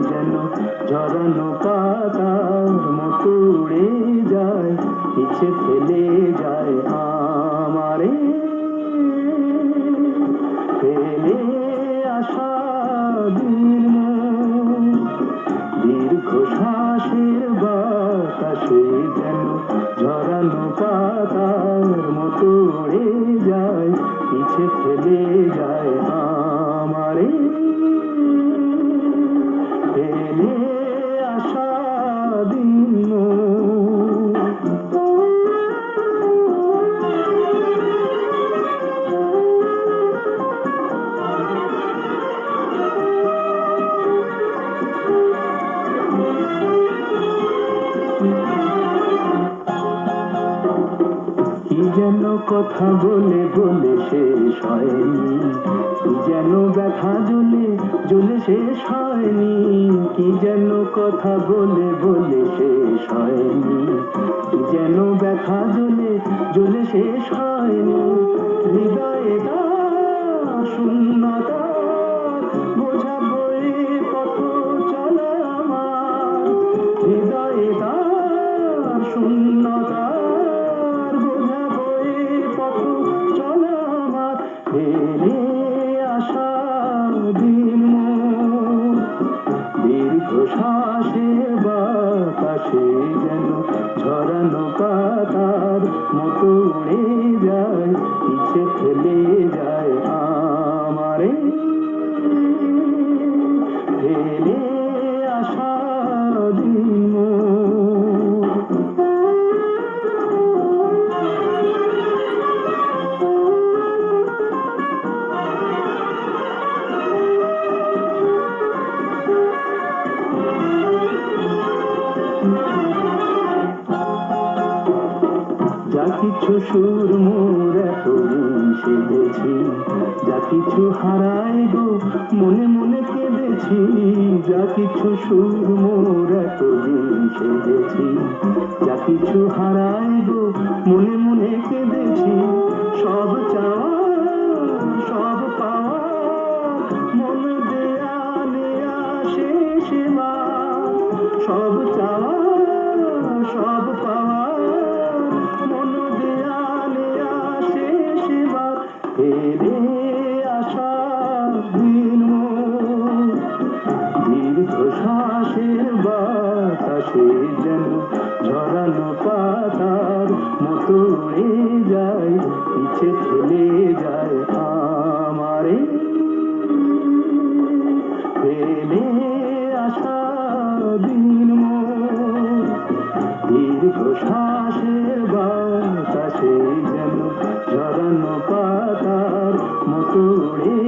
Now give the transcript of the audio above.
যেন ঝরানো পাতার মতো উড়ে যায়, পিছে ফেলে যায় আমারে, ফেলে আসা দিন মোর। দীর্ঘ শ্বাসের বাতাসে যেন ঝরানো পাতার মতো উড়ে যায়, পিছে ফেলে যায় আমারে, ফেলে আসা দিন মোর। কি যেন কথা বলে বলে শেষ হয়নি, কি যেন ব্যথা জ্বলে জ্বলে শেষ হয়নি, কি যেন কথা বলে বলে শেষ হয়নি, কি যেন ব্যথা জ্বলে জ্বলে শেষ হয়নি। হৃদয়ে শূন্যতা বোঝা বয়ে পথ চলা আমার, হৃদয়ে শূন্যতা বোঝা বয়ে পথ চলা আমার, ফেলে আসা দিন মোর। দীর্ঘ শ্বাসের বাতাসে যেন ঝরানো পাতার মতো উড়ে যায়, পিছে ফেলে যায় আমারে, ফেলে আসা দিন মোর। যা কিছু সুর মোর এতদিন সেধেছি, যা কিছু হারাই গো মনে মনে কেঁদেছি, যা কিছু সুর মোর এতদিন সেধেছি, যা কিছু হারাই গো মনে মনে কেঁদেছি। সব চাওয়া সব পাওয়া মন দেয়া নেয়া শেষে মা, সব চাওয়া সব পাওয়া মন দেয়া নেয়া শেষে মা, ফেলে আসা দিন মোর। দীর্ঘ শ্বাসের বাতাসে যেন ঝরানো পাতার মতো উড়ে যায়, পিছে ফেলে যায় আমারে, ফেলে আসা দিন মোর। দীর্ঘ শ্বাসের বাতাসে যেন ঝরানো পাতার মতো উড়ে